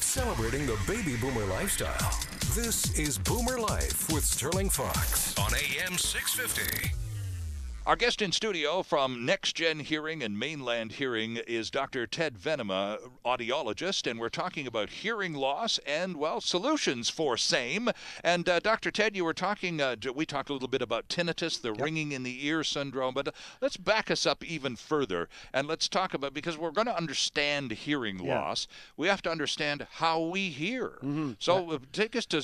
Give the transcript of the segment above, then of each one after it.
Celebrating the baby boomer lifestyle. This is Boomer Life with Sterling Fox on AM 650. Our guest in studio from Next Gen Hearing and Mainland Hearing is Dr. Ted Venema, audiologist, and we're talking about hearing loss and, well, solutions for same. And Dr. Ted, you were talking, we talked a little bit about tinnitus, the ringing in the ear syndrome, but let's back us up even further and let's talk about, because we're going to understand hearing loss, we have to understand how we hear. So take us to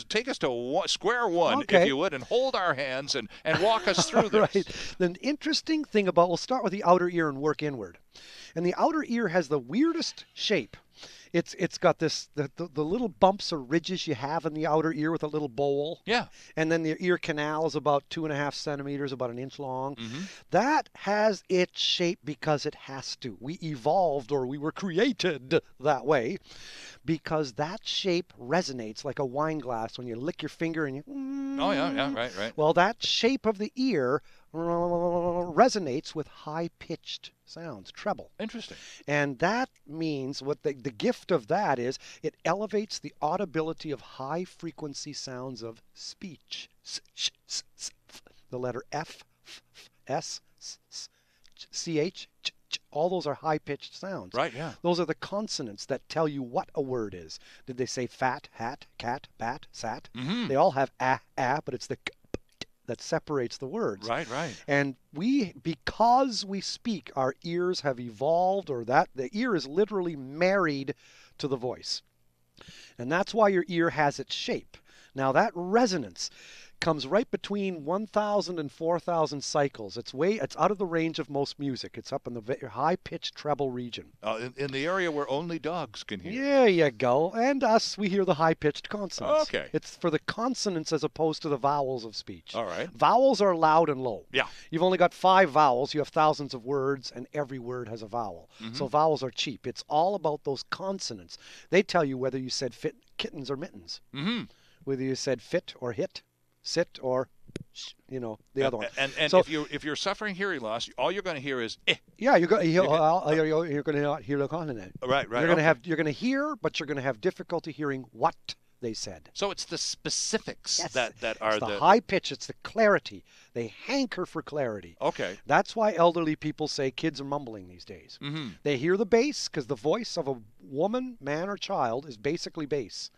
square one, if you would, and hold our hands and walk us through this. Right. The interesting thing about, we'll start with the outer ear and work inward. And the outer ear has the weirdest shape. It's got this, the little bumps or ridges you have in the outer ear with a little bowl. Yeah. And then the ear canal is about 2.5 centimeters, about an inch long. That has its shape because it has to. We evolved, or we were created that way, because that shape resonates like a wine glass when you lick your finger and you... Oh, yeah, right. Well, that shape of the ear resonates with high-pitched sounds, treble. Interesting. And that means, what the gift of that is, it elevates the audibility of high-frequency sounds of speech. The letter F, S, CH, all those are high-pitched sounds. Right, yeah. Those are the consonants that tell you what a word is. Did they say fat, hat, cat, bat, sat? They all have but it's the that separates the words. Right. And because we speak, our ears have evolved, or that the ear is literally married to the voice. And that's why your ear has its shape. Now that resonance comes right between 1,000 and 4,000 cycles. It's out of the range of most music. It's up in the high-pitched treble region. In the area where only dogs can hear. There you go. And us, we hear the high-pitched consonants. Okay. It's for the consonants as opposed to the vowels of speech. All right. Vowels are loud and low. Yeah. You've only got 5 vowels. You have thousands of words, and every word has a vowel. So vowels are cheap. It's all about those consonants. They tell you whether you said fit, kittens, or mittens. Whether you said fit or hit, sit or, the other one. And so, if you're suffering hearing loss, all you're going to hear is eh. Yeah, you're going to hear the consonant. Right. You're going to hear, but you're going to have difficulty hearing what they said. So it's the specifics that are it's the high pitch. It's the clarity. They hanker for clarity. Okay. That's why elderly people say kids are mumbling these days. They hear the bass because the voice of a woman, man, or child is basically bass.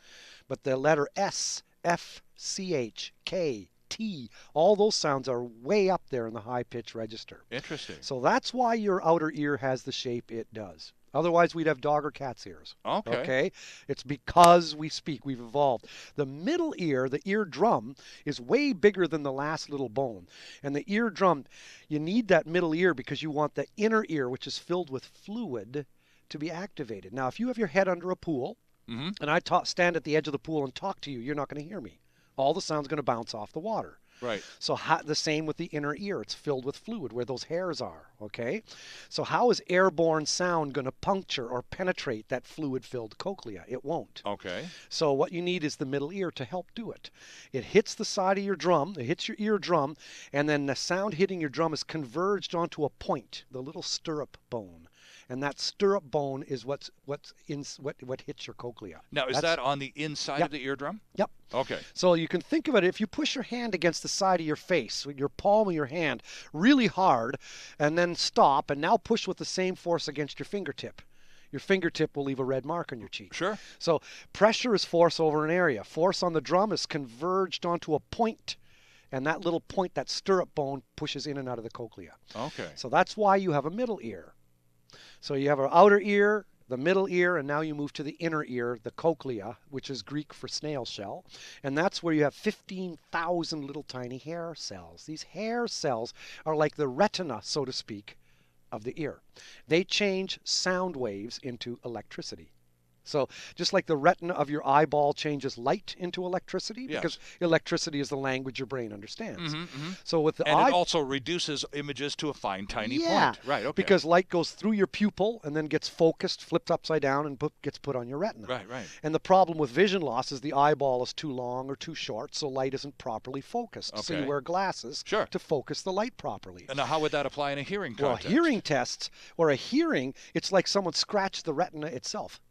But the letter S, F, CH, K, T, all those sounds are way up there in the high pitch register. Interesting. So that's why your outer ear has the shape it does. Otherwise, we'd have dog or cat's ears. Okay? It's because we speak. We've evolved. The middle ear, the eardrum, is way bigger than the last little bone. And the eardrum, you need that middle ear because you want the inner ear, which is filled with fluid, to be activated. Now, if you have your head under a pool, and I stand at the edge of the pool and talk to you, you're not going to hear me. All the sound's going to bounce off the water. Right. So the same with the inner ear. It's filled with fluid where those hairs are, okay? So how is airborne sound going to puncture or penetrate that fluid-filled cochlea? It won't. Okay. So what you need is the middle ear to help do it. It hits the side of your drum, it hits your eardrum, and then the sound hitting your drum is converged onto a point, the little stirrup bone. And that stirrup bone is what hits your cochlea. Now, is that on the inside of the eardrum? Yep. Okay. So you can think of it, if you push your hand against the side of your face, with your palm of your hand, really hard, and then stop, and now push with the same force against your fingertip. Your fingertip will leave a red mark on your cheek. Sure. So pressure is force over an area. Force on the drum is converged onto a point. And that little point, that stirrup bone, pushes in and out of the cochlea. Okay. So that's why you have a middle ear. So you have our outer ear, the middle ear, and now you move to the inner ear, the cochlea, which is Greek for snail shell. And that's where you have 15,000 little tiny hair cells. These hair cells are like the retina, so to speak, of the ear. They change sound waves into electricity. So just like the retina of your eyeball changes light into electricity, because electricity is the language your brain understands. So with the it also reduces images to a fine, tiny point. Right, okay. Because light goes through your pupil and then gets focused, flipped upside down, and gets put on your retina. Right. And the problem with vision loss is the eyeball is too long or too short, so light isn't properly focused. Okay. So you wear glasses to focus the light properly. And now how would that apply in a hearing context? Well, hearing tests, or a hearing, it's like someone scratched the retina itself.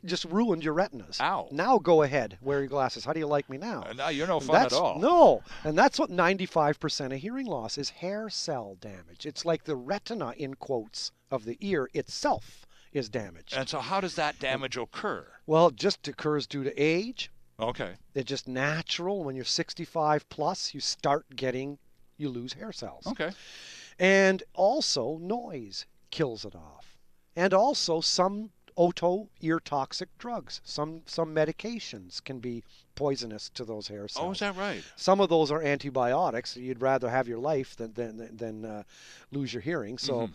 just ruined your retinas. Ow. Now go ahead, wear your glasses. How do you like me now? Now you're no And fun at all. No, and that's what 95% of hearing loss is, hair cell damage. It's like the retina, in quotes, of the ear itself is damaged. And so how does that damage occur? Well, it just occurs due to age. Okay. It's just natural. When you're 65 plus, you lose hair cells. Okay. And also noise kills it off. And also some oto ear toxic drugs. Some medications can be poisonous to those hair cells. Oh, is that right? Some of those are antibiotics. You'd rather have your life than lose your hearing. So,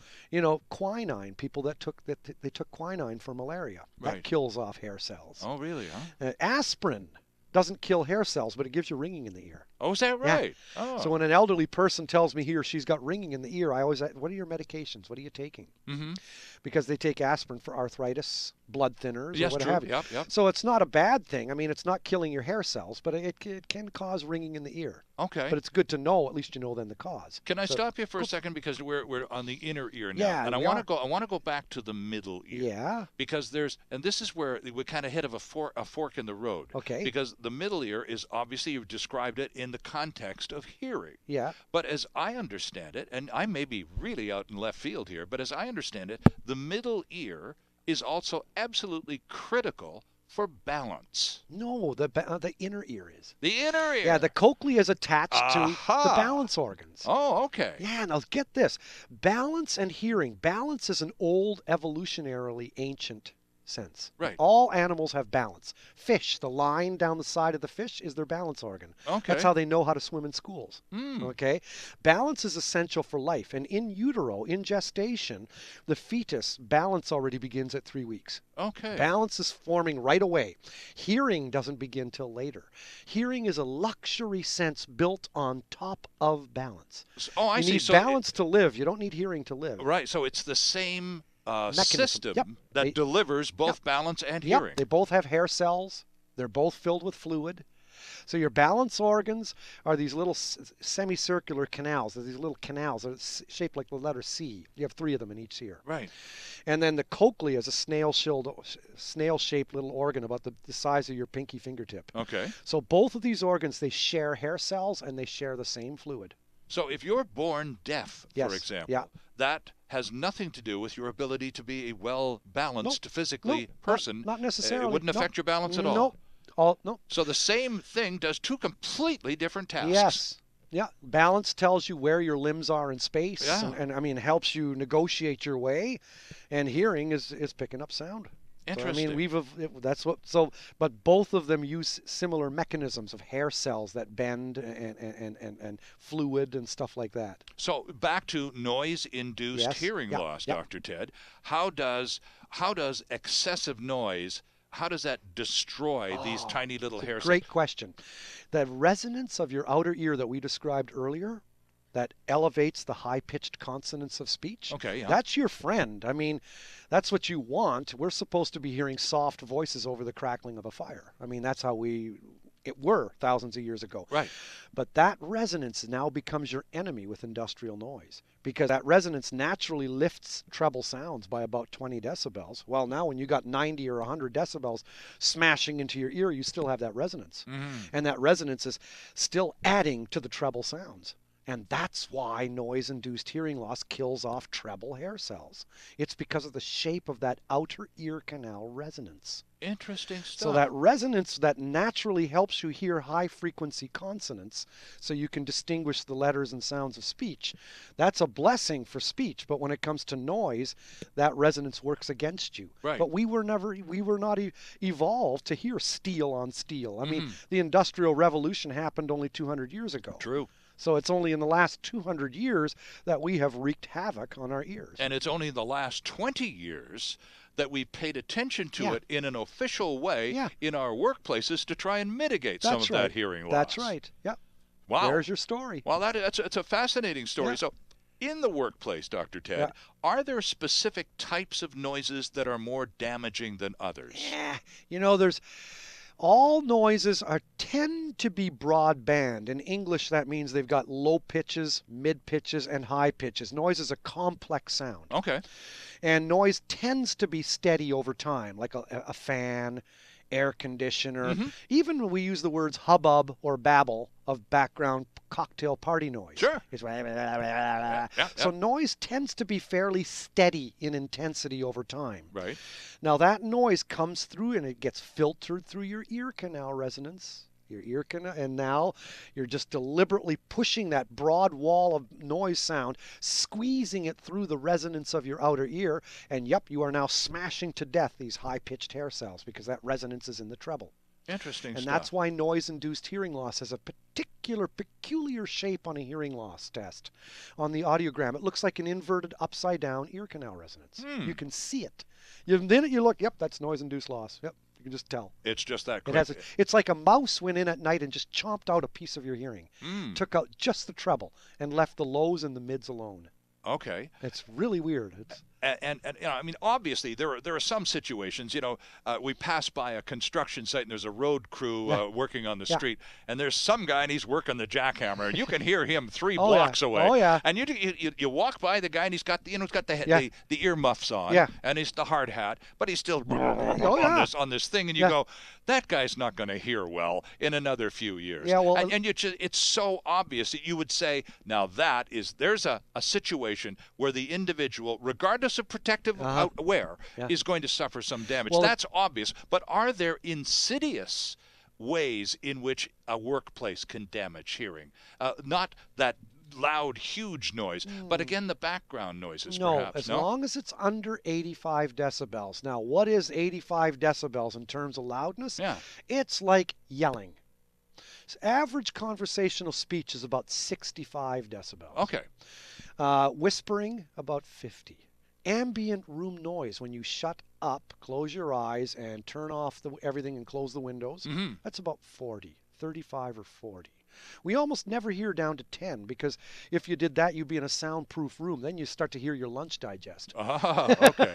quinine. People that took quinine for malaria, Right. that kills off hair cells. Oh, really? Huh? Aspirin doesn't kill hair cells, but it gives you ringing in the ear. Oh, is that right? Yeah. Oh. So when an elderly person tells me he or she's got ringing in the ear, I always ask, what are your medications? What are you taking? Mm-hmm. Because they take aspirin for arthritis, blood thinners, Yes, or what true. have you. Yep. So it's not a bad thing. I mean, it's not killing your hair cells, but it can cause ringing in the ear. Okay. But it's good to know, at least you know then the cause. Can I stop you for a second, because we're on the inner ear now, Yeah, and I we want to are. go. I want to go back to the middle ear. Yeah. Because this is where we kind of hit a fork in the road. Okay. Because the middle ear is, obviously, you've described it in the context of hearing. Yeah. But as I understand it, and I may be really out in left field here, but as I understand it, the middle ear is also absolutely critical for balance. No, the inner ear is. The inner ear. Yeah, the cochlea is attached to Aha. the balance organs. Oh, okay. Yeah, now get this. Balance and hearing. Balance is an old, evolutionarily ancient sense. Right. All animals have balance. Fish, the line down the side of the fish is their balance organ. Okay. That's how they know how to swim in schools. Okay? Balance is essential for life. And in utero, in gestation, the fetus, balance already begins at 3 weeks. Okay. Balance is forming right away. Hearing doesn't begin till later. Hearing is a luxury sense built on top of balance. Oh, I you see. need So balance to live. You don't need hearing to live. right. So it's the same Mechanism. system Yep. that delivers both balance and Yep. hearing. They both have hair cells. They're both filled with fluid. So your balance organs are these little semicircular canals. They're these little canals that are shaped like the letter C. You have 3 of them in each ear. Right. And then the cochlea is a snail-shaped little organ about the size of your pinky fingertip. Okay. So both of these organs, they share hair cells and they share the same fluid. So if you're born deaf, Yes. for example, Yeah. that has nothing to do with your ability to be a well-balanced physically Nope, person. Not necessarily. It wouldn't affect your balance at all. Nope. No. So the same thing does 2 completely different tasks. Yes. Yeah. Balance tells you where your limbs are in space. Yeah. And I mean, helps you negotiate your way. And hearing is picking up sound. Interesting. So, I mean, that's what. So, but both of them use similar mechanisms of hair cells that bend and fluid and stuff like that. So back to noise-induced Yes. hearing Yeah. loss, Yeah. Dr. Ted. How does excessive noise, how does that destroy these tiny little hair cells? Great question. The resonance of your outer ear that we described earlier, that elevates the high-pitched consonants of speech. Okay, yeah. That's your friend. I mean, that's what you want. We're supposed to be hearing soft voices over the crackling of a fire. I mean, that's how it were thousands of years ago. Right. But that resonance now becomes your enemy with industrial noise, because that resonance naturally lifts treble sounds by about 20 decibels. Well, now when you got 90 or 100 decibels smashing into your ear, you still have that resonance. And that resonance is still adding to the treble sounds. And that's why noise-induced hearing loss kills off treble hair cells. It's because of the shape of that outer ear canal resonance. Interesting stuff. So that resonance that naturally helps you hear high-frequency consonants so you can distinguish the letters and sounds of speech, that's a blessing for speech. But when it comes to noise, that resonance works against you. Right. But we were not evolved to hear steel on steel. I mean, the Industrial Revolution happened only 200 years ago. True. So it's only in the last 200 years that we have wreaked havoc on our ears. And it's only the last 20 years that we paid attention to it in an official way in our workplaces to try and mitigate some of that hearing loss. That's right. Yeah. Wow. There's your story. Well, it's a fascinating story. Yeah. So in the workplace, Dr. Ted, are there specific types of noises that are more damaging than others? Yeah. You know, all noises tend to be broadband. In English, that means they've got low pitches, mid pitches, and high pitches. Noise is a complex sound. Okay. And noise tends to be steady over time, like a fan, air conditioner. Even when we use the words hubbub or babble of background cocktail party noise. Sure. It's so noise tends to be fairly steady in intensity over time. Right. Now that noise comes through and it gets filtered through your ear canal resonance. Your ear canal, and now you're just deliberately pushing that broad wall of noise sound, squeezing it through the resonance of your outer ear, and yep, you are now smashing to death these high-pitched hair cells because that resonance is in the treble. Interesting And stuff. that's why noise-induced hearing loss has a peculiar shape on a hearing loss test. On the audiogram, it looks like an inverted upside-down ear canal resonance. You can see it. The minute you look, yep, that's noise-induced loss. Yep. You can just tell. It's just that quick. It's like a mouse went in at night and just chomped out a piece of your hearing. Took out just the treble and left the lows and the mids alone. Okay. It's really weird. And you know, I mean, obviously there are some situations. You know, we pass by a construction site and there's a road crew working on the street, and there's some guy and he's working the jackhammer, and you can hear him 3 blocks away. Oh yeah. And you walk by the guy and he's got the ear muffs on, and he's the hard hat, but he's still on this thing, and you go, that guy's not going to hear well in another few years. Yeah, well, and it's so obvious that you would say, now there's a situation where the individual, regardless of protective wear, is going to suffer some damage. Well, that's obvious. But are there insidious ways in which a workplace can damage hearing? Not that loud, huge noise, but again, the background noises, perhaps. As long as it's under 85 decibels. Now, what is 85 decibels in terms of loudness? Yeah. It's like yelling. Average conversational speech is about 65 decibels. Okay. Whispering, about 50. Ambient room noise, when you shut up, close your eyes, and turn off everything and close the windows, that's about 40, 35 or 40. We almost never hear down to 10, because if you did that, you'd be in a soundproof room. Then you start to hear your lunch digest. Okay.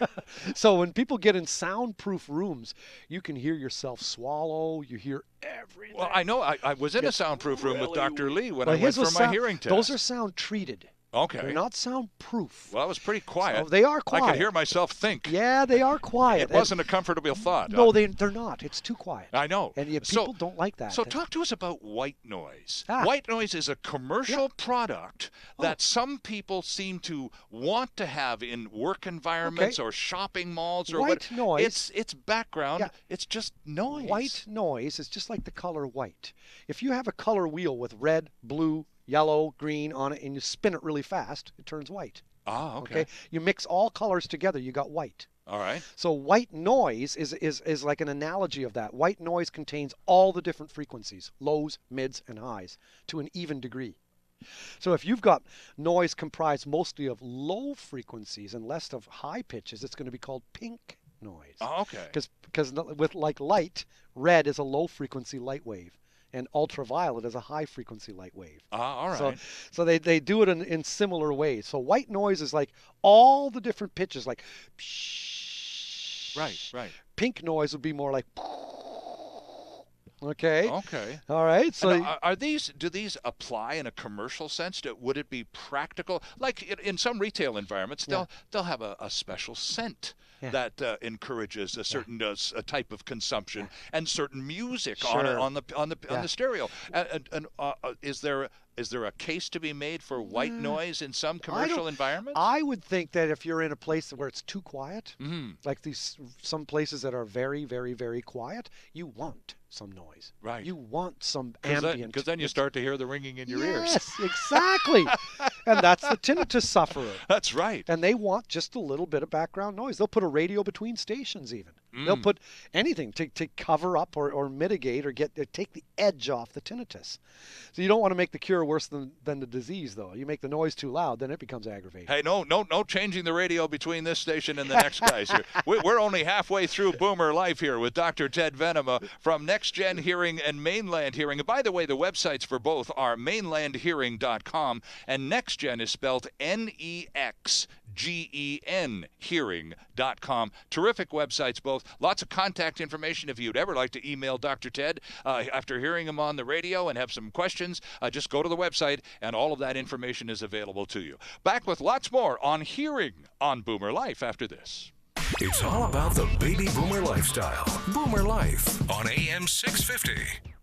So when people get in soundproof rooms, you can hear yourself swallow. You hear everything. Well, I know. I was in a soundproof room with Dr. Lee when I Well, went for my hearing test. Those are sound treated. Okay. They're not soundproof. Well, it was pretty quiet. So they are quiet. I could hear myself think. Yeah, they are quiet. It wasn't a comfortable thought. No, they're not. It's too quiet. I know. And yet people don't like that. So talk to us about white noise. White noise is a commercial product that some people seem to want to have in work environments or shopping malls or white noise. It's background. Yeah. It's just noise. White noise is just like the color white. If you have a color wheel with red, blue, yellow, green on it, and you spin it really fast, it turns white. Okay. You mix all colors together, you got white. All right. So white noise is like an analogy of that. White noise contains all the different frequencies, lows, mids, and highs, to an even degree. So if you've got noise comprised mostly of low frequencies and less of high pitches, it's going to be called pink noise. Okay. Because with like light, red is a low frequency light wave, and ultraviolet is a high frequency light wave. All right. So they do it in similar ways. So white noise is like all the different pitches, like psh. Right. Pink noise would be more like okay. All right. So do these apply in a commercial sense? Would it be practical? Like in some retail environments, they'll have a special scent that encourages a certain a type of consumption and certain music on the stereo. And is there a case to be made for white noise in some commercial environments? I would think that if you're in a place where it's too quiet, like some places that are very, very, very quiet, you want some noise. Right. You want some ambient. Because then you start to hear the ringing in your ears. Yes, exactly. And that's the tinnitus sufferer. That's right. And they want just a little bit of background noise. They'll put a radio between stations even. They'll put anything to cover up or mitigate or take the edge off the tinnitus. So you don't want to make the cure worse than the disease, though. You make the noise too loud, then it becomes aggravating. Hey, no changing the radio between this station and the next guys here. We're only halfway through Boomer Life here with Dr. Ted Venema from Next Gen Hearing and Mainland Hearing. And by the way, the websites for both are mainlandhearing.com, and Next Gen is spelled NEXGEN. hearing.com. Terrific websites both. Lots of contact information if you'd ever like to email Dr. Ted after hearing him on the radio and have some questions. Just go to the website, and all of that information is available to you. Back with lots more on hearing on Boomer Life after this. It's all about the baby boomer lifestyle. Boomer Life on AM 650.